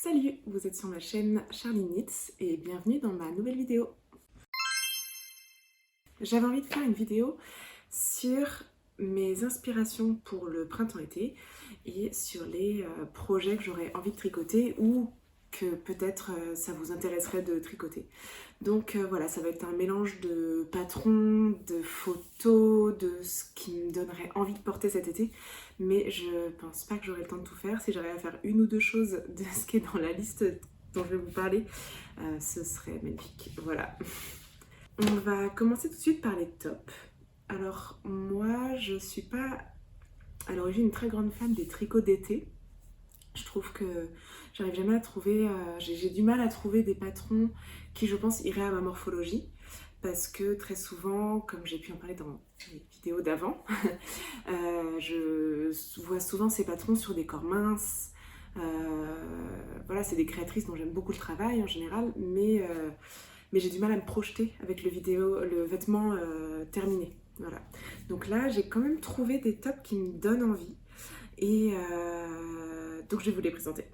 Salut, vous êtes sur ma chaîne Charlie Knits et bienvenue dans ma nouvelle vidéo. J'avais envie de faire une vidéo sur mes inspirations pour le printemps-été et sur les projets que j'aurais envie de tricoter ou que peut-être ça vous intéresserait de tricoter. Donc voilà, ça va être un mélange de patrons, de photos, de ce qui me donnerait envie de porter cet été, mais je pense pas que j'aurai le temps de tout faire. Si j'arrive à faire une ou deux choses de ce qui est dans la liste dont je vais vous parler, ce serait magnifique. Voilà. On va commencer tout de suite par les tops. Alors moi, je suis pas à l'origine une très grande fan des tricots d'été. Je trouve que j'arrive jamais à trouver, j'ai du mal à trouver des patrons qui je pense iraient à ma morphologie. Parce que très souvent, comme j'ai pu en parler dans les vidéos d'avant, je vois souvent ces patrons sur des corps minces. Voilà, c'est des créatrices dont j'aime beaucoup le travail en général, mais j'ai du mal à me projeter avec le vêtement terminé. Voilà. Donc là, j'ai quand même trouvé des tops qui me donnent envie. Et donc je vais vous les présenter.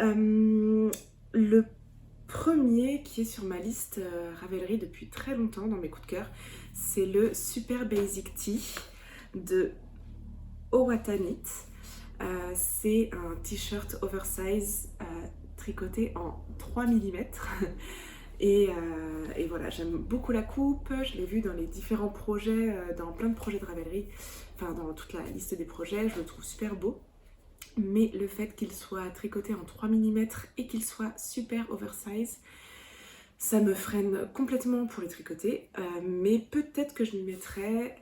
Le premier qui est sur ma liste Ravelry depuis très longtemps dans mes coups de cœur, c'est le Super Basic Tee de Owata Knit. C'est un t-shirt oversize tricoté en 3 mm. Et voilà, j'aime beaucoup la coupe, je l'ai vu dans les différents projets, dans plein de projets de Ravelry, enfin dans toute la liste des projets, je le trouve super beau. Mais le fait qu'il soit tricoté en 3 mm et qu'il soit super oversize, ça me freine complètement pour le tricoter. Mais peut-être que je m'y mettrai,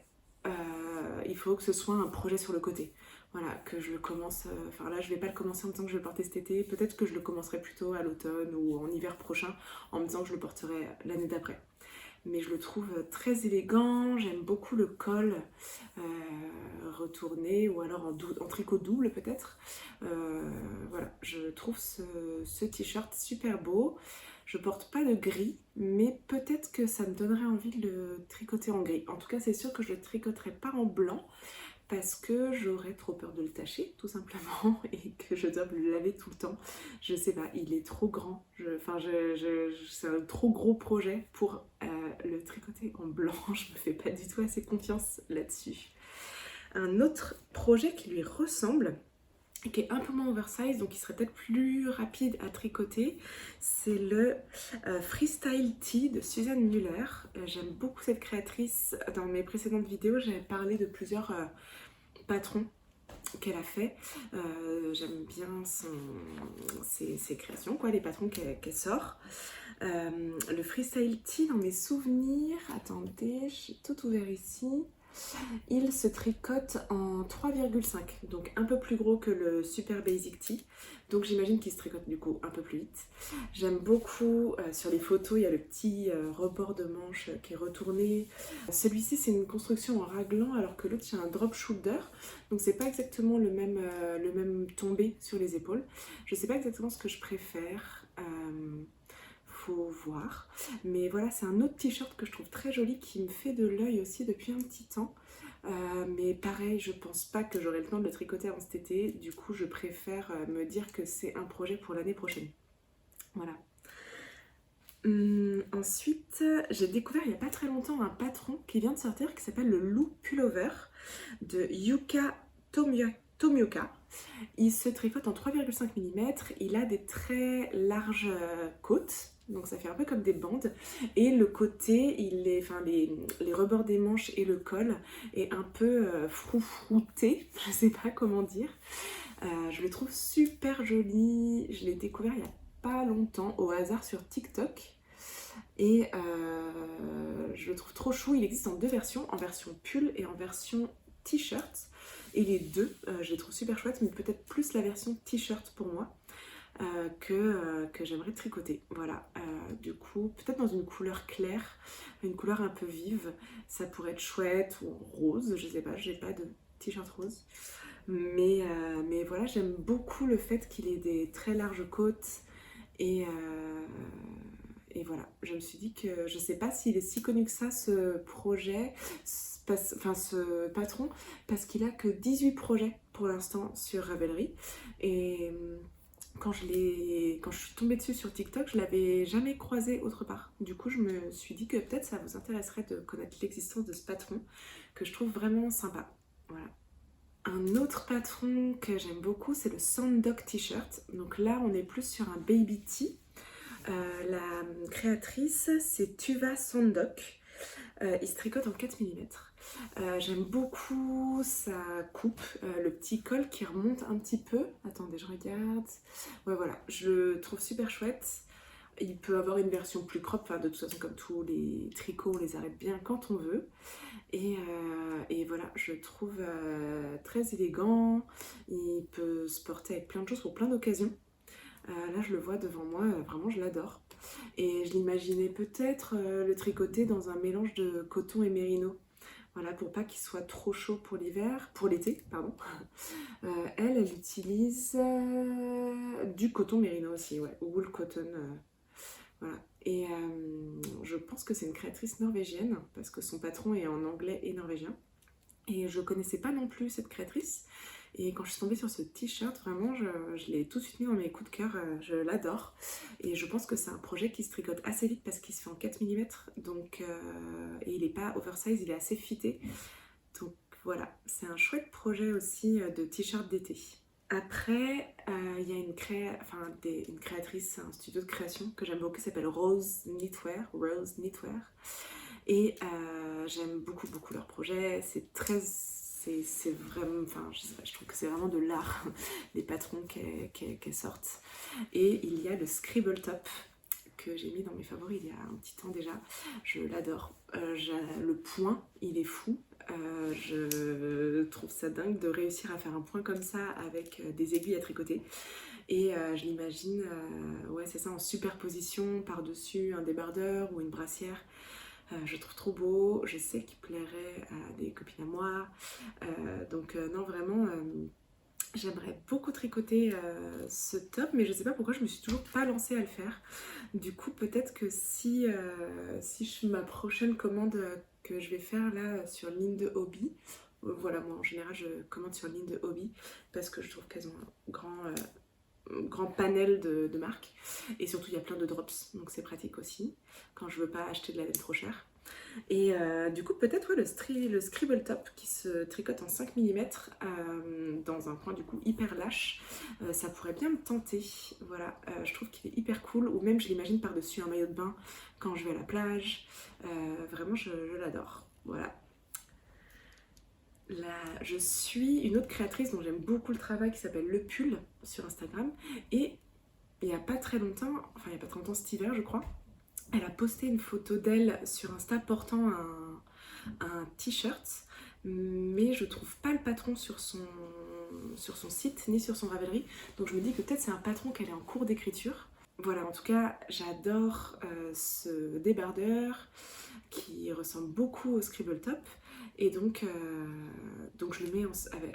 il faut que ce soit un projet sur le côté. Voilà, que je le commence, enfin là je vais pas le commencer en me disant que je vais le porter cet été, peut-être que je le commencerai plutôt à l'automne ou en hiver prochain en me disant que je le porterai l'année d'après. Mais je le trouve très élégant, j'aime beaucoup le col retourné ou alors en tricot double peut-être. Voilà, je trouve ce t-shirt super beau. Je porte pas de gris, mais peut-être que ça me donnerait envie de le tricoter en gris. En tout cas, c'est sûr que je le tricoterai pas en blanc parce que j'aurais trop peur de le tacher, tout simplement, et que je dois le laver tout le temps. Je sais pas, il est trop grand. C'est un trop gros projet pour le tricoter en blanc. Je me fais pas du tout assez confiance là-dessus. Un autre projet qui lui ressemble, qui est un peu moins oversize, donc qui serait peut-être plus rapide à tricoter, c'est le Freestyle Tee de Suzanne Muller. J'aime beaucoup cette créatrice. Dans mes précédentes vidéos, j'avais parlé de plusieurs patrons qu'elle a fait. J'aime bien ses créations, quoi, les patrons qu'elle sort. Le Freestyle Tee, dans mes souvenirs, attendez, j'ai tout ouvert ici. Il se tricote en 3,5, donc un peu plus gros que le Super Basic Tee. Donc j'imagine qu'il se tricote du coup un peu plus vite. J'aime beaucoup, sur les photos, il y a le petit rebord de manche qui est retourné. Celui-ci, c'est une construction en raglan, alors que l'autre, c'est un drop shoulder. Donc c'est pas exactement le même tombé sur les épaules. Je sais pas exactement ce que je préfère. Faut voir, mais voilà, c'est un autre t-shirt que je trouve très joli qui me fait de l'œil aussi depuis un petit temps, mais pareil, je pense pas que j'aurai le temps de le tricoter avant cet été, du coup je préfère me dire que c'est un projet pour l'année prochaine. Voilà. Ensuite, j'ai découvert il n'y a pas très longtemps un patron qui vient de sortir qui s'appelle le Lou Pullover de Yuka Tomioka. Il se tricote en 3,5 mm, il a des très larges côtes, donc ça fait un peu comme des bandes, et le côté, les rebords des manches et le col est un peu froufrouté, je sais pas comment dire. Je le trouve super joli, je l'ai découvert il y a pas longtemps au hasard sur TikTok. Et je le trouve trop chou, il existe en deux versions, en version pull et en version t-shirt. Et les deux, je les trouve super chouettes, mais peut-être plus la version t-shirt pour moi que j'aimerais tricoter. Voilà, du coup, peut-être dans une couleur claire, une couleur un peu vive, ça pourrait être chouette, ou rose, je sais pas, j'ai pas de t-shirt rose. Mais voilà, j'aime beaucoup le fait qu'il ait des très larges côtes et voilà, je me suis dit que je sais pas s'il est si connu que ça, ce projet, ce patron, parce qu'il a que 18 projets pour l'instant sur Ravelry. Et quand je suis tombée dessus sur TikTok, je l'avais jamais croisé autre part. Du coup, je me suis dit que peut-être ça vous intéresserait de connaître l'existence de ce patron que je trouve vraiment sympa. Voilà. Un autre patron que j'aime beaucoup, c'est le Sandok T-shirt. Donc là, on est plus sur un baby tee. La créatrice, c'est Tuva Sandok. Il se tricote en 4 mm. J'aime beaucoup sa coupe, le petit col qui remonte un petit peu. Attendez, je regarde. Ouais, voilà, je le trouve super chouette. Il peut avoir une version plus crop, enfin, de toute façon, comme tous les tricots, on les arrête bien quand on veut. Et voilà, je le trouve très élégant. Il peut se porter avec plein de choses pour plein d'occasions. Là, je le vois devant moi, vraiment, je l'adore. Et je l'imaginais peut-être le tricoter dans un mélange de coton et mérino. Voilà, pour pas qu'il soit trop chaud pour l'hiver, pour l'été, pardon. Elle utilise du coton mérino aussi, ouais, wool cotton. Voilà. Et je pense que c'est une créatrice norvégienne, parce que son patron est en anglais et norvégien. Et je connaissais pas non plus cette créatrice. Et quand je suis tombée sur ce t-shirt, vraiment, je l'ai tout de suite mis dans mes coups de cœur. Je l'adore. Et je pense que c'est un projet qui se tricote assez vite parce qu'il se fait en 4 mm. Donc, et il n'est pas oversize, il est assez fité. Donc voilà, c'est un chouette projet aussi de t-shirt d'été. Après, il y a une créatrice, un studio de création que j'aime beaucoup qui s'appelle Rose Knitwear. Et j'aime beaucoup beaucoup leur projet. C'est vraiment, enfin je sais pas, je trouve que c'est vraiment de l'art, les patrons qu'elles sortent. Et il y a le Scribble Top que j'ai mis dans mes favoris il y a un petit temps déjà. Je l'adore. Le point, il est fou. Je trouve ça dingue de réussir à faire un point comme ça avec des aiguilles à tricoter. Et je l'imagine, ouais c'est ça, en superposition par-dessus un débardeur ou une brassière. Je trouve trop beau, je sais qu'il plairait à des copines à moi. Donc non, vraiment, j'aimerais beaucoup tricoter ce top, mais je sais pas pourquoi je me suis toujours pas lancée à le faire. Du coup, peut-être que si ma prochaine commande que je vais faire là sur ligne de hobby, voilà, moi en général je commande sur ligne de hobby parce que je trouve qu'elles ont un grand panel de marques et surtout il y a plein de drops donc c'est pratique aussi quand je veux pas acheter de la laine trop chère. Et du coup peut-être ouais, le Scribble Top qui se tricote en 5 mm dans un point du coup hyper lâche, ça pourrait bien me tenter. Voilà, je trouve qu'il est hyper cool, ou même je l'imagine par dessus un maillot de bain quand je vais à la plage. Vraiment je l'adore. Voilà. Là, je suis une autre créatrice dont j'aime beaucoup le travail qui s'appelle Le Pull sur Instagram, et il n'y a pas très longtemps, enfin il n'y a pas très longtemps cet hiver je crois, elle a posté une photo d'elle sur Insta portant un t-shirt, mais je trouve pas le patron sur son site ni sur son Ravelry, donc je me dis que peut-être c'est un patron qu'elle est en cours d'écriture. Voilà, en tout cas j'adore ce débardeur qui ressemble beaucoup au Scribble Top. Et donc je le mets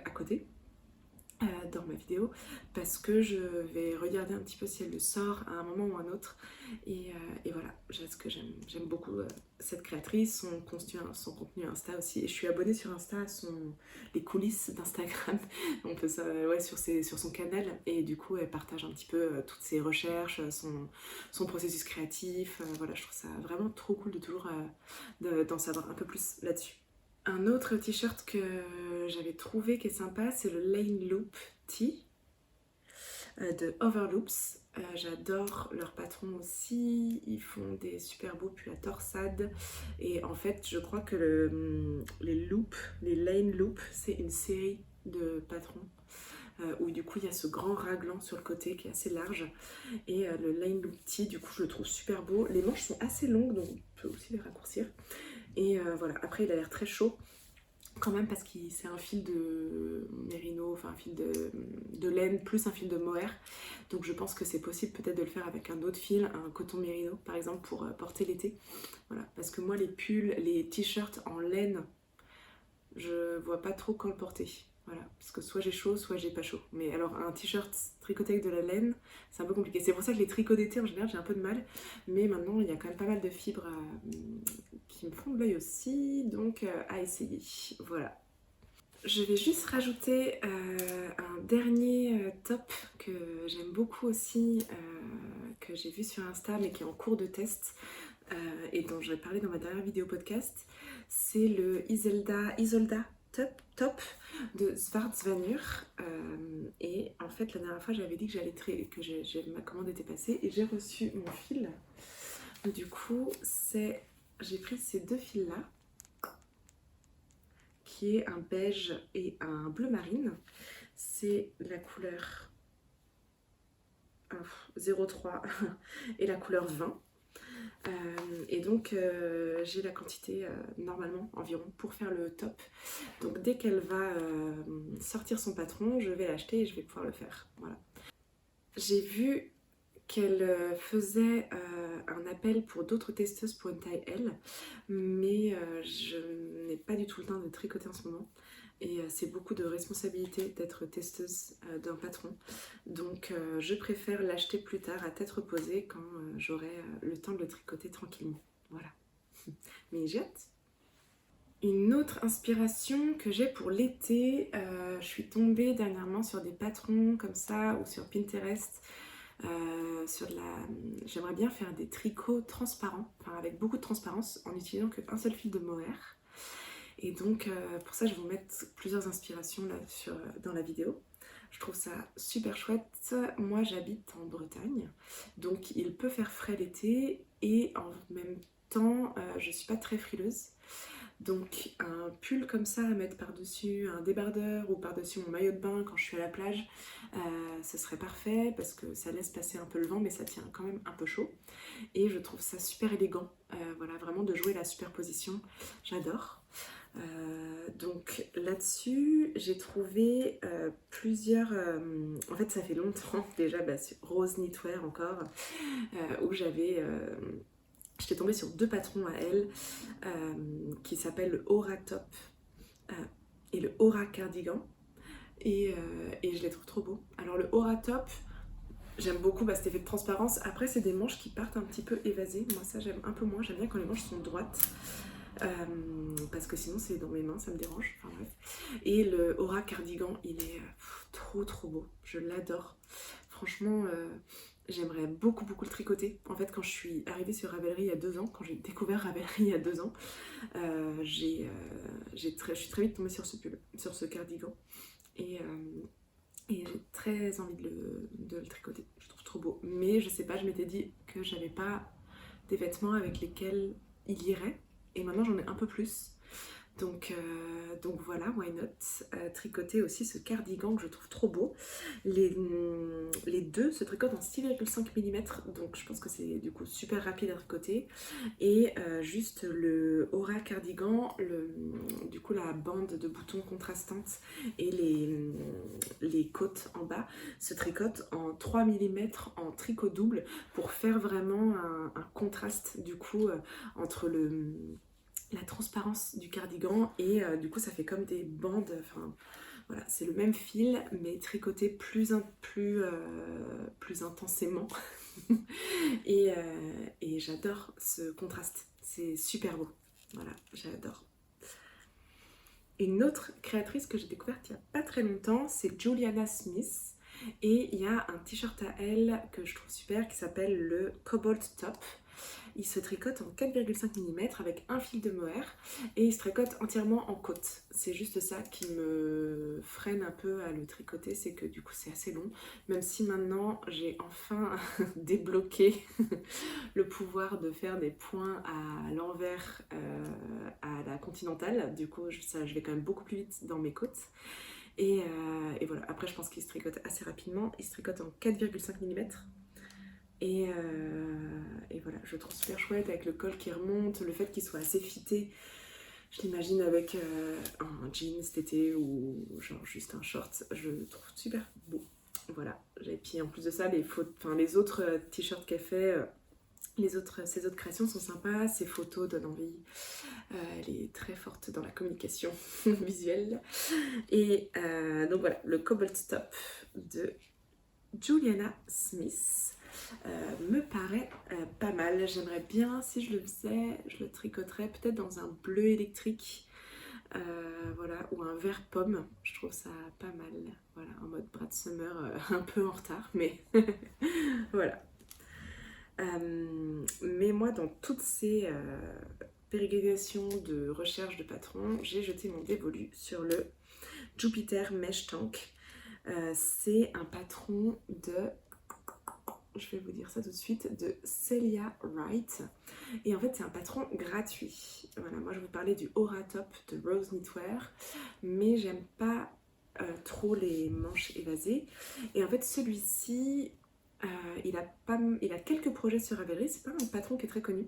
à côté dans ma vidéo parce que je vais regarder un petit peu si elle le sort à un moment ou un autre. Et voilà, j'aime beaucoup cette créatrice, son contenu Insta aussi. Et je suis abonnée sur Insta à les coulisses d'Instagram, on peut ça, ouais, sur son canal. Et du coup, elle partage un petit peu toutes ses recherches, son processus créatif. Voilà, je trouve ça vraiment trop cool de toujours d'en savoir un peu plus là-dessus. Un autre t-shirt que j'avais trouvé qui est sympa, c'est le Lane Loop Tee de Overloops. J'adore leur patron aussi, ils font des super beaux pulls à torsade. Et en fait, je crois que les Lane Loop, c'est une série de patrons où du coup il y a ce grand raglan sur le côté qui est assez large. Et le Lane Loop Tee, du coup je le trouve super beau. Les manches sont assez longues, donc on peut aussi les raccourcir. Et voilà, après il a l'air très chaud quand même parce que c'est un fil de mérino, enfin un fil de laine plus un fil de mohair. Donc je pense que c'est possible peut-être de le faire avec un autre fil, un coton mérino par exemple pour porter l'été. Voilà, parce que moi les pulls, les t-shirts en laine, je vois pas trop quand le porter. Voilà, parce que soit j'ai chaud, soit j'ai pas chaud. Mais alors un t-shirt tricoté avec de la laine, c'est un peu compliqué. C'est pour ça que les tricots d'été en général j'ai un peu de mal. Mais maintenant il y a quand même pas mal de fibres qui me font de l'œil aussi, donc à essayer. Voilà. Je vais juste rajouter un dernier top que j'aime beaucoup aussi, que j'ai vu sur Insta mais qui est en cours de test et dont j'ai parlé dans ma dernière vidéo podcast. C'est le Isolda Top de Schwarzwanur. Et en fait, la dernière fois, j'avais dit que ma commande était passée et j'ai reçu mon fil. Du coup, j'ai pris ces deux fils-là, qui est un beige et un bleu marine. C'est la couleur 03 et la couleur 20. Et donc j'ai la quantité normalement environ pour faire le top. Donc dès qu'elle va sortir son patron, je vais l'acheter et je vais pouvoir le faire. Voilà. J'ai vu qu'elle faisait un appel pour d'autres testeuses pour une taille L, mais je n'ai pas du tout le temps de tricoter en ce moment. Et c'est beaucoup de responsabilité d'être testeuse d'un patron. Donc je préfère l'acheter plus tard à tête reposée quand j'aurai le temps de le tricoter tranquillement. Voilà. Mais j'ai hâte. Une autre inspiration que j'ai pour l'été, je suis tombée dernièrement sur des patrons comme ça ou sur Pinterest. J'aimerais bien faire des tricots transparents, enfin avec beaucoup de transparence en utilisant qu'un seul fil de mohair. Et donc pour ça je vais vous mettre plusieurs inspirations là dans la vidéo. Je trouve ça super chouette. Moi j'habite en Bretagne, donc il peut faire frais l'été et en même temps je suis pas très frileuse. Donc un pull comme ça à mettre par-dessus un débardeur ou par-dessus mon maillot de bain quand je suis à la plage, ce serait parfait parce que ça laisse passer un peu le vent mais ça tient quand même un peu chaud. Et je trouve ça super élégant, voilà, vraiment de jouer la superposition, j'adore. Donc là-dessus, j'ai trouvé plusieurs... en fait, ça fait longtemps déjà, sur Rose Knitwear encore, où j'étais tombée sur deux patrons à elle qui s'appellent le Aura Top et le Aura Cardigan. Et je les trouve trop beaux. Alors le Aura Top, j'aime beaucoup cet effet de transparence. Après, c'est des manches qui partent un petit peu évasées. Moi, ça, j'aime un peu moins. J'aime bien quand les manches sont droites. Parce que sinon, c'est dans mes mains, ça me dérange. Enfin bref. Et le Aura Cardigan, il est trop beau. Je l'adore. Franchement, j'aimerais beaucoup le tricoter. En fait, quand je suis arrivée sur Ravelry il y a 2 ans, quand j'ai découvert Ravelry il y a 2 ans, je suis très vite tombée sur ce pull, sur ce cardigan. Et j'ai très envie de le tricoter. Je trouve trop beau. Mais je sais pas, je m'étais dit que j'avais pas des vêtements avec lesquels il irait. Et maintenant j'en ai un peu plus. Donc voilà, why not. Tricoter aussi ce cardigan que je trouve trop beau. Les deux se tricotent en 6,5 mm, donc je pense que c'est du coup super rapide à tricoter. Et juste le Aura cardigan, du coup la bande de boutons contrastante et les côtes en bas se tricotent en 3 mm en tricot double pour faire vraiment un contraste du coup entre la transparence du cardigan et du coup ça fait comme des bandes, enfin voilà, c'est le même fil mais tricoté plus intensément. et j'adore ce contraste, c'est super beau, voilà, j'adore. Une autre créatrice que j'ai découverte il n'y a pas très longtemps, c'est Juliana Smith, et il y a un t-shirt à elle que je trouve super qui s'appelle le Cobalt Top. Il se tricote en 4,5 mm avec un fil de mohair et il se tricote entièrement en côte. C'est juste ça qui me freine un peu à le tricoter, c'est que du coup c'est assez long. Même si maintenant j'ai enfin débloqué le pouvoir de faire des points à l'envers à la continentale. Du coup je vais quand même beaucoup plus vite dans mes côtes. Et voilà, après je pense qu'il se tricote assez rapidement. Il se tricote en 4,5 mm. Et voilà, je le trouve super chouette avec le col qui remonte, le fait qu'il soit assez fité. Je l'imagine avec un jean cet été ou genre juste un short. Je le trouve super beau. Voilà, et puis en plus de ça, les autres t-shirts qu'elle fait, ses autres créations sont sympas. Ses photos donnent envie. Elle est très forte dans la communication visuelle. Et donc voilà, le Cobalt Top de Juliana Smith. Me paraît pas mal. J'aimerais bien, si je le faisais, je le tricoterais peut-être dans un bleu électrique Voilà, ou un vert pomme, je trouve ça pas mal, voilà, en mode Brad Summer, un peu en retard, mais voilà. Mais moi, dans toutes ces pérégrinations de recherche de patron, j'ai jeté mon dévolu sur le Jupiter Mesh Tank. C'est un patron de, je vais vous dire ça tout de suite, de Celia Wright. Et en fait, c'est un patron gratuit. Voilà, moi je vous parlais du Aura Top de Rose Knitwear, mais j'aime pas trop les manches évasées. Et en fait, celui-ci, il a quelques projets sur Ravelry. C'est pas un patron qui est très connu,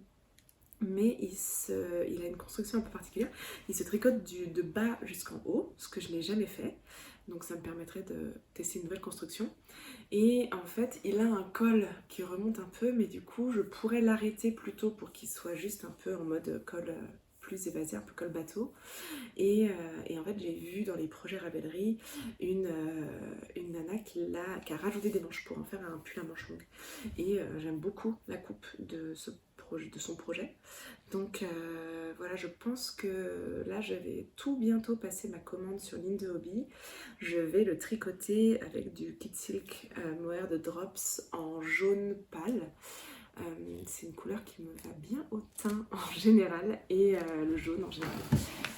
mais il a une construction un peu particulière. Il se tricote de bas jusqu'en haut, ce que je n'ai jamais fait. Donc ça me permettrait de tester une nouvelle construction. Et en fait, il a un col qui remonte un peu, mais du coup, je pourrais l'arrêter plutôt pour qu'il soit juste un peu en mode col plus évasé, un peu col bateau. Et en fait, j'ai vu dans les projets Ravelry une nana qui a rajouté des manches pour en faire un pull à manches longues. Et j'aime beaucoup la coupe de son projet. Donc voilà, je pense que là, je vais tout bientôt passer ma commande sur Linde Hobby. Je vais le tricoter avec du Kid Silk Mohair de Drops en jaune pâle. C'est une couleur qui me va bien au teint en général et le jaune en général.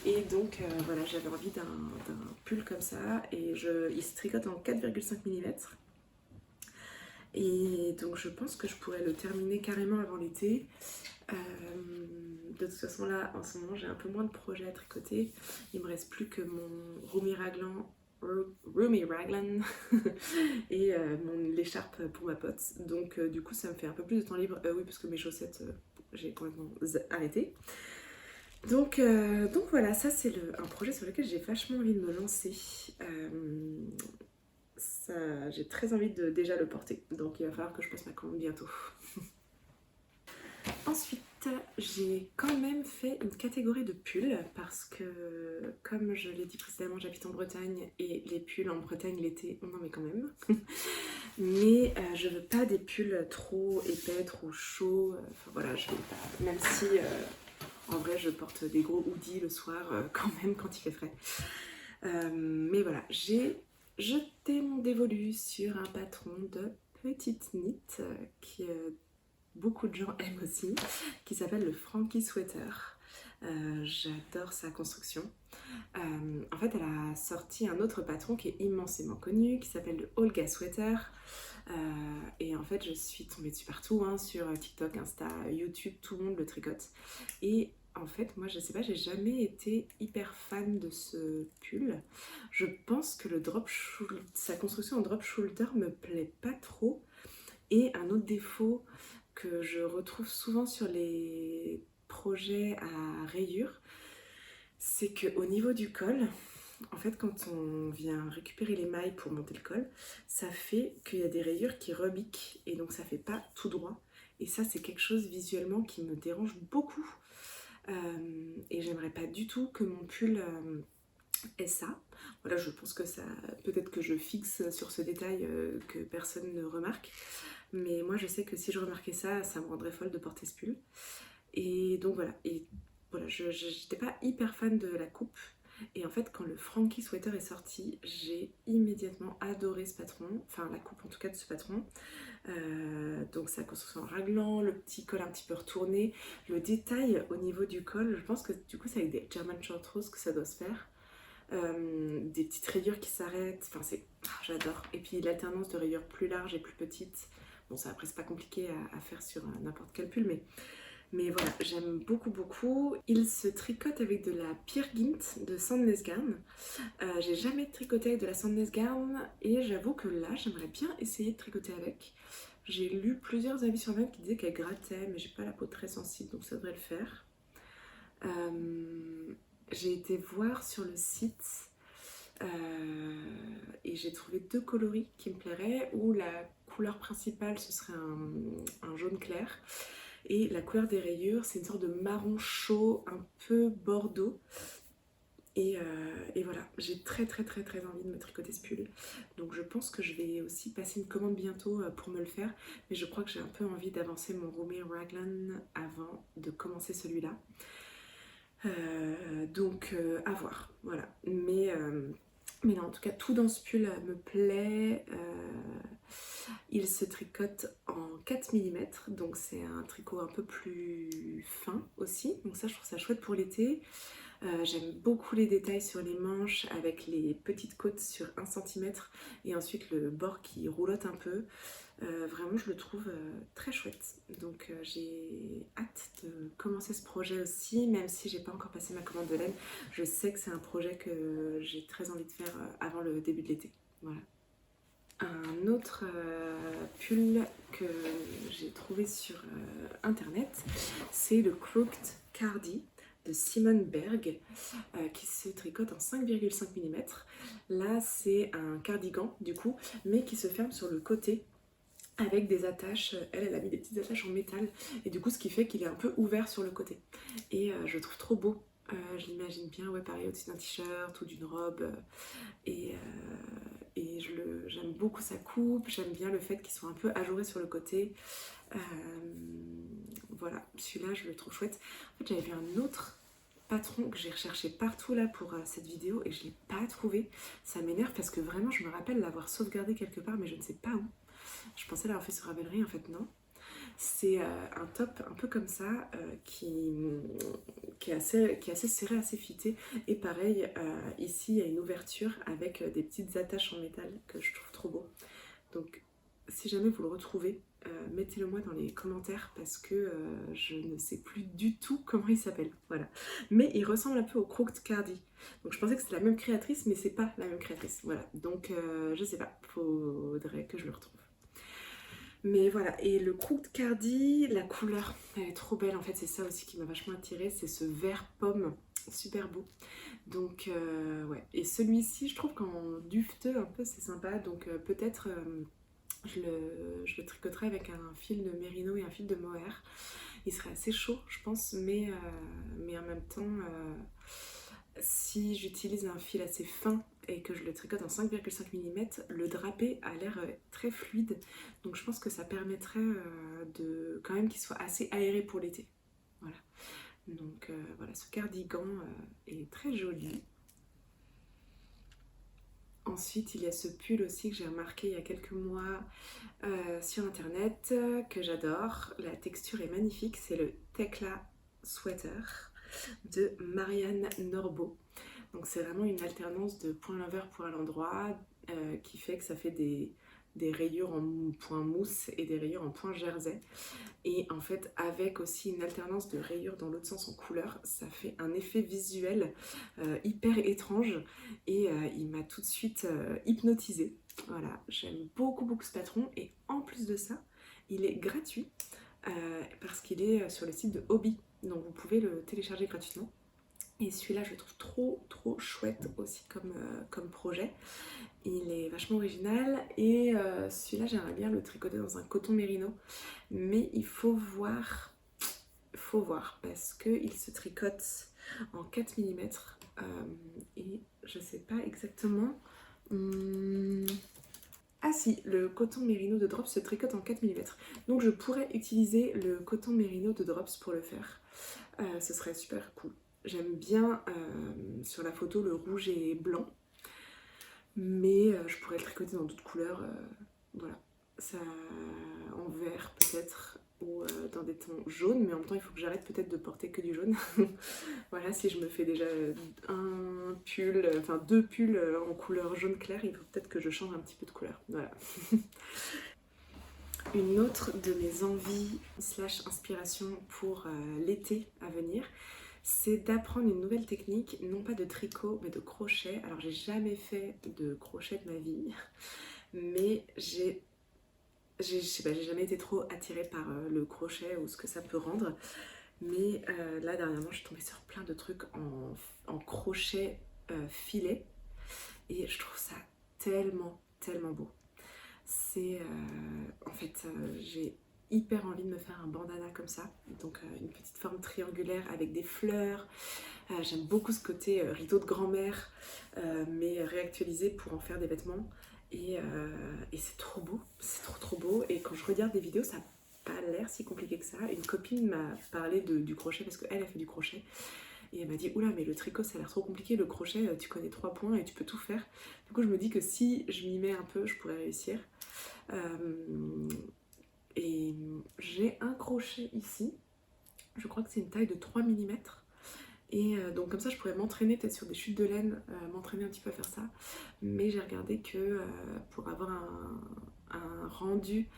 Et donc voilà, j'avais envie d'un pull comme ça et il se tricote en 4,5 mm. Et donc je pense que je pourrais le terminer carrément avant l'été. De toute façon là, en ce moment, j'ai un peu moins de projets à tricoter. Il me reste plus que mon Roomy Raglan et l'écharpe pour ma pote. Donc du coup, ça me fait un peu plus de temps libre. Oui, parce que mes chaussettes, j'ai complètement arrêté. Donc voilà, ça c'est un projet sur lequel j'ai vachement envie de me lancer. J'ai très envie de déjà le porter, donc il va falloir que je passe ma commande bientôt. Ensuite, j'ai quand même fait une catégorie de pulls parce que, comme je l'ai dit précédemment, j'habite en Bretagne et les pulls en Bretagne l'été, on en met quand même. Mais je veux pas des pulls trop épais, trop chauds. Enfin voilà, je vais pas. Même si en vrai je porte des gros hoodies le soir quand même quand il fait frais. Mais voilà, j'ai jeté mon dévolu sur un patron de petite knit qui beaucoup de gens aiment aussi, qui s'appelle le Frankie Sweater. J'adore sa construction. En fait, elle a sorti un autre patron qui est immensément connu, qui s'appelle le Olga Sweater. Et en fait, je suis tombée dessus partout, hein, sur TikTok, Insta, YouTube, tout le monde le tricote. Et en fait, moi, je sais pas, j'ai jamais été hyper fan de ce pull. Je pense que sa construction en drop shoulder me plaît pas trop. Et un autre défaut que je retrouve souvent sur les projets à rayures, c'est qu'au niveau du col, en fait, quand on vient récupérer les mailles pour monter le col, ça fait qu'il y a des rayures qui rebiquent et donc ça fait pas tout droit. Et ça, c'est quelque chose visuellement qui me dérange beaucoup. Et j'aimerais pas du tout que mon pull ait ça. Voilà, je pense que ça, peut-être que je fixe sur ce détail que personne ne remarque. Mais moi, je sais que si je remarquais ça, ça me rendrait folle de porter ce pull. Et donc voilà. Et voilà, je n'étais pas hyper fan de la coupe. Et en fait, quand le Frankie Sweater est sorti, j'ai immédiatement adoré ce patron. Enfin, la coupe en tout cas de ce patron. Donc sa construction en raglan, le petit col un petit peu retourné. Le détail au niveau du col, je pense que du coup, c'est avec des German Short Rows que ça doit se faire. Des petites rayures qui s'arrêtent. Enfin, j'adore. Et puis l'alternance de rayures plus larges et plus petites. Bon, ça après, c'est pas compliqué à faire sur n'importe quel pull, mais voilà, j'aime beaucoup beaucoup. Il se tricote avec de la Peer Gynt de Sandnes Garn. J'ai jamais tricoté avec de la Sandnes Garn et j'avoue que là, j'aimerais bien essayer de tricoter avec. J'ai lu plusieurs avis sur le web qui disaient qu'elle grattait, mais j'ai pas la peau très sensible, donc ça devrait le faire. J'ai été voir sur le site et j'ai trouvé deux coloris qui me plairaient, où la couleur principale ce serait un jaune clair et la couleur des rayures c'est une sorte de marron chaud un peu bordeaux et voilà, j'ai très envie de me tricoter ce pull, donc je pense que je vais aussi passer une commande bientôt pour me le faire, mais je crois que j'ai un peu envie d'avancer mon Roomy Raglan avant de commencer celui-là. Donc à voir, voilà. Mais non, en tout cas, tout dans ce pull me plaît. Il se tricote en 4 mm, donc c'est un tricot un peu plus fin aussi. Donc ça, je trouve ça chouette pour l'été. J'aime beaucoup les détails sur les manches avec les petites côtes sur 1 cm et ensuite le bord qui roulotte un peu. Vraiment, je le trouve très chouette. Donc j'ai hâte de commencer ce projet aussi, même si j'ai pas encore passé ma commande de laine. Je sais que c'est un projet que j'ai très envie de faire avant le début de l'été. Voilà. Un autre pull que j'ai trouvé sur internet, c'est le Crooked Cardi de Simone Berg qui se tricote en 5,5 mm. Là, c'est un cardigan du coup, mais qui se ferme sur le côté avec des attaches. Elle a mis des petites attaches en métal et du coup, ce qui fait qu'il est un peu ouvert sur le côté. Et je le trouve trop beau. Je l'imagine bien, ouais, pareil, au-dessus d'un t-shirt ou d'une robe. Et j'aime beaucoup sa coupe, j'aime bien le fait qu'il soit un peu ajouré sur le côté. Voilà, celui-là je le trouve chouette. En fait, j'avais vu un autre patron que j'ai recherché partout là pour cette vidéo et je ne l'ai pas trouvé. Ça m'énerve parce que vraiment je me rappelle l'avoir sauvegardé quelque part mais je ne sais pas où. Je pensais l'avoir fait sur Ravelry, en fait non. C'est un top un peu comme ça qui est assez serré, assez fité. Et pareil, ici il y a une ouverture avec des petites attaches en métal que je trouve trop beau. Donc si jamais vous le retrouvez, mettez-le moi dans les commentaires parce que je ne sais plus du tout comment il s'appelle. Voilà. Mais il ressemble un peu au Crooked Cardi. Donc je pensais que c'était la même créatrice, mais c'est pas la même créatrice. Voilà. Donc je sais pas, faudrait que je le retrouve. Mais voilà, et le Crooked Cardi, la couleur, elle est trop belle. En fait, c'est ça aussi qui m'a vachement attirée, c'est ce vert pomme, super beau. Donc, ouais. Et celui-ci, je trouve qu'en dufteux, un peu, c'est sympa. Donc, peut-être, je le tricoterai avec un fil de mérino et un fil de mohair. Il serait assez chaud, je pense, mais en même temps, si j'utilise un fil assez fin et que je le tricote en 5,5 mm, le drapé a l'air très fluide. Donc je pense que ça permettrait de quand même qu'il soit assez aéré pour l'été. Voilà. Donc voilà, ce cardigan est très joli. Ensuite, il y a ce pull aussi que j'ai remarqué il y a quelques mois sur internet, que j'adore. La texture est magnifique, c'est le Tekla Sweater de Marianne Norbeau. Donc c'est vraiment une alternance de point l'envers, point à l'endroit qui fait que ça fait des rayures en point mousse et des rayures en point jersey. Et en fait, avec aussi une alternance de rayures dans l'autre sens en couleur, ça fait un effet visuel hyper étrange et il m'a tout de suite hypnotisée. Voilà, j'aime beaucoup ce patron et en plus de ça, il est gratuit parce qu'il est sur le site de Hobby. Donc vous pouvez le télécharger gratuitement. Et celui-là, je le trouve trop chouette aussi comme projet. Il est vachement original et celui-là, j'aimerais bien le tricoter dans un coton mérino. Mais il faut voir parce qu'il se tricote en 4 mm et je sais pas exactement. Ah si, le coton mérino de Drops se tricote en 4 mm. Donc je pourrais utiliser le coton mérino de Drops pour le faire. Ce serait super cool. J'aime bien sur la photo le rouge et blanc, mais je pourrais le tricoter dans d'autres couleurs. Voilà, ça en vert peut-être ou dans des tons jaunes, mais en même temps il faut que j'arrête peut-être de porter que du jaune. Voilà, si je me fais déjà un pull, enfin 2 pulls en couleur jaune clair, il faut peut-être que je change un petit peu de couleur. Voilà. Une autre de mes envies / inspirations pour l'été à venir, c'est d'apprendre une nouvelle technique, non pas de tricot, mais de crochet. Alors j'ai jamais fait de crochet de ma vie, mais j'ai jamais été trop attirée par le crochet ou ce que ça peut rendre. Mais là dernièrement je suis tombée sur plein de trucs en crochet filet et je trouve ça tellement beau. C'est en fait j'ai hyper envie de me faire un bandana comme ça, donc une petite forme triangulaire avec des fleurs. J'aime beaucoup ce côté rideau de grand-mère mais réactualisé pour en faire des vêtements et c'est trop beau, c'est trop beau. Et quand je regarde des vidéos, ça n'a pas l'air si compliqué que ça. Une copine m'a parlé du crochet parce qu'elle a fait du crochet Et elle m'a dit oula, mais le tricot ça a l'air trop compliqué, le crochet tu connais 3 points et tu peux tout faire. Du coup je me dis que si je m'y mets un peu je pourrais réussir. Et j'ai un crochet ici, je crois que c'est une taille de 3 mm. Et donc comme ça je pourrais m'entraîner peut-être sur des chutes de laine, m'entraîner un petit peu à faire ça. Mais j'ai regardé que pour avoir un rendu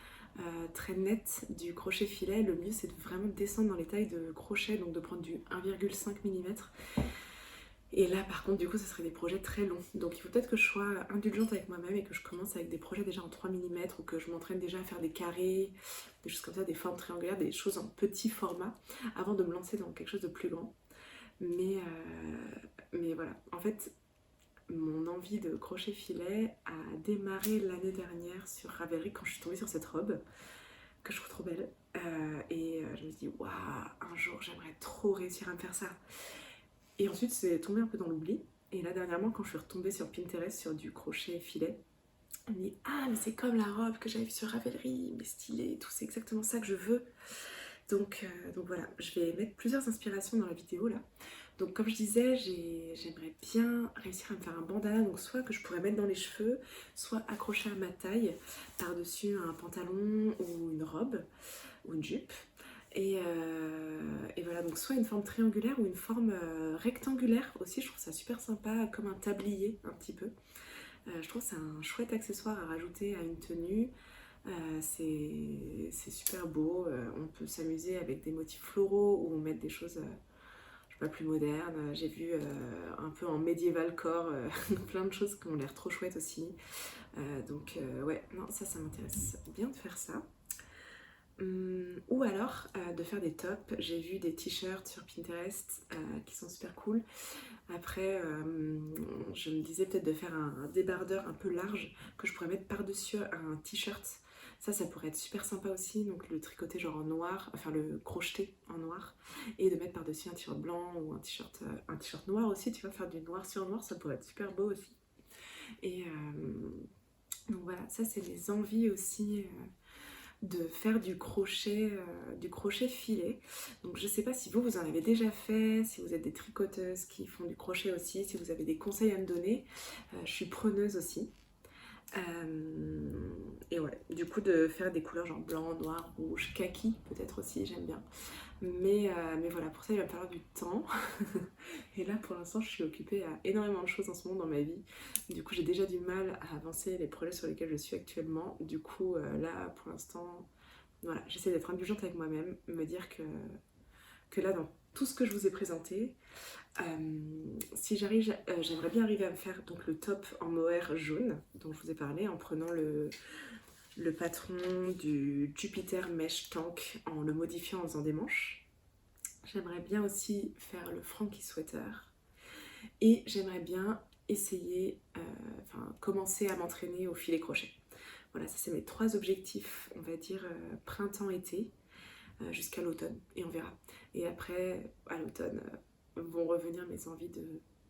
très net du crochet filet, le mieux c'est de vraiment descendre dans les tailles de crochet, donc de prendre du 1,5 mm. Et là par contre du coup ça serait des projets très longs. Donc il faut peut-être que je sois indulgente avec moi-même et que je commence avec des projets déjà en 3 mm ou que je m'entraîne déjà à faire des carrés, des choses comme ça, des formes triangulaires, des choses en petit format avant de me lancer dans quelque chose de plus grand. Mais voilà, en fait, mon envie de crochet filet a démarré l'année dernière sur Ravelry quand je suis tombée sur cette robe que je trouve trop belle. Je me suis dit, waouh, un jour j'aimerais trop réussir à me faire ça. Et ensuite c'est tombé un peu dans l'oubli. Et là dernièrement quand je suis retombée sur Pinterest sur du crochet filet, je me dis, ah mais c'est comme la robe que j'avais vue sur Ravelry, mais stylée et tout, c'est exactement ça que je veux. Donc voilà, je vais mettre plusieurs inspirations dans la vidéo là. Donc comme je disais, j'aimerais bien réussir à me faire un bandana, donc soit que je pourrais mettre dans les cheveux, soit accrocher à ma taille par-dessus un pantalon ou une robe ou une jupe. Et voilà, donc soit une forme triangulaire ou une forme rectangulaire aussi, je trouve ça super sympa, comme un tablier un petit peu. Je trouve que c'est un chouette accessoire à rajouter à une tenue. C'est super beau, on peut s'amuser avec des motifs floraux ou mettre des choses je sais pas, plus modernes. J'ai vu un peu en médiéval core plein de choses qui ont l'air trop chouettes aussi. Ouais, non, ça m'intéresse bien de faire ça. Ou alors de faire des tops. J'ai vu des t-shirts sur Pinterest qui sont super cool. Après, je me disais peut-être de faire un débardeur un peu large que je pourrais mettre par-dessus un t-shirt. Ça pourrait être super sympa aussi. Donc le tricoter genre en noir, enfin le crocheter en noir et de mettre par-dessus un t-shirt blanc ou un t-shirt noir aussi. Tu vas faire du noir sur noir, ça pourrait être super beau aussi. Et donc voilà, ça c'est mes envies aussi. De faire du crochet filet. Donc je sais pas si vous en avez déjà fait, si vous êtes des tricoteuses qui font du crochet aussi, si vous avez des conseils à me donner, je suis preneuse aussi. Et ouais, du coup de faire des couleurs genre blanc, noir, rouge, kaki peut-être aussi, j'aime bien. Mais voilà, pour ça il va falloir du temps. Et là pour l'instant je suis occupée à énormément de choses en ce moment dans ma vie. Du coup j'ai déjà du mal à avancer les projets sur lesquels je suis actuellement. Du coup là pour l'instant, voilà, j'essaie d'être indulgente avec moi-même, me dire que là dans tout ce que je vous ai présenté, si j'arrive, j'aimerais bien arriver à me faire donc le top en mohair jaune dont je vous ai parlé en prenant le patron du Jupiter Mesh Tank en le modifiant en faisant des manches. J'aimerais bien aussi faire le Frankie Sweater. Et j'aimerais bien essayer, commencer à m'entraîner au filet crochet. Voilà, ça c'est mes 3 objectifs, on va dire printemps-été, jusqu'à l'automne. Et on verra. Et après, à l'automne, vont revenir mes envies de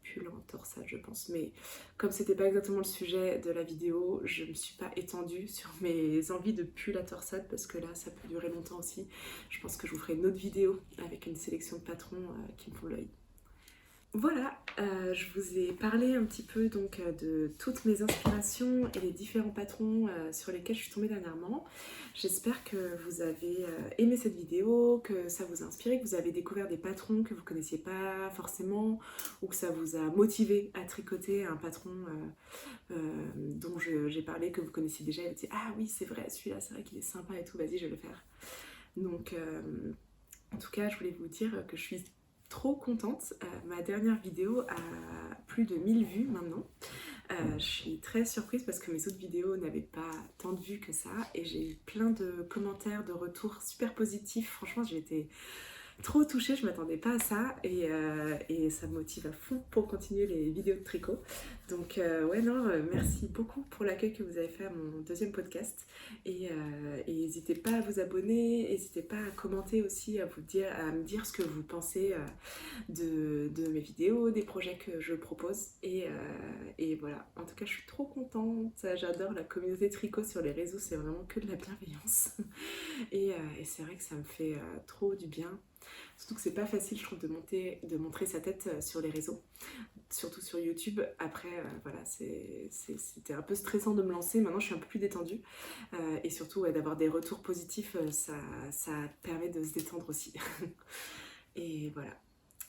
pull en torsade, je pense. Mais comme c'était pas exactement le sujet de la vidéo, je me suis pas étendue sur mes envies de pull à torsade parce que là, ça peut durer longtemps aussi. Je pense que je vous ferai une autre vidéo avec une sélection de patrons qui me font l'œil. Voilà, je vous ai parlé un petit peu donc de toutes mes inspirations et les différents patrons sur lesquels je suis tombée dernièrement. J'espère que vous avez aimé cette vidéo, que ça vous a inspiré, que vous avez découvert des patrons que vous ne connaissiez pas forcément ou que ça vous a motivé à tricoter un patron dont j'ai parlé, que vous connaissiez déjà et vous dites « Ah oui, c'est vrai, celui-là, c'est vrai qu'il est sympa et tout, vas-y, je vais le faire. » Donc, en tout cas, je voulais vous dire que je suis trop contente. Ma dernière vidéo a plus de 1000 vues maintenant. Je suis très surprise parce que mes autres vidéos n'avaient pas tant de vues que ça et j'ai eu plein de commentaires, de retours super positifs. Franchement, j'ai été trop touchée, je m'attendais pas à ça et ça me motive à fond pour continuer les vidéos de tricot. Donc ouais non, merci beaucoup pour l'accueil que vous avez fait à mon deuxième podcast et n'hésitez pas à vous abonner, n'hésitez pas à commenter aussi, à me dire ce que vous pensez de mes vidéos, des projets que je propose et voilà, en tout cas je suis trop contente, j'adore la communauté tricot sur les réseaux, c'est vraiment que de la bienveillance. Et c'est vrai que ça me fait trop du bien. Surtout que c'est pas facile, je trouve, de montrer sa tête sur les réseaux, surtout sur YouTube. Après, voilà, c'était un peu stressant de me lancer. Maintenant, je suis un peu plus détendue. Et surtout, ouais, d'avoir des retours positifs, ça permet de se détendre aussi. Et voilà.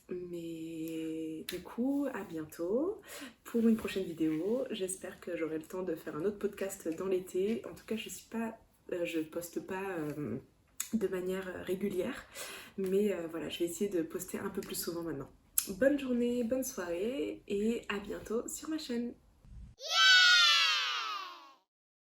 Mais du coup, à bientôt pour une prochaine vidéo. J'espère que j'aurai le temps de faire un autre podcast dans l'été. En tout cas, je poste pas de manière régulière, mais voilà, je vais essayer de poster un peu plus souvent maintenant. Bonne journée, bonne soirée et à bientôt sur ma chaîne.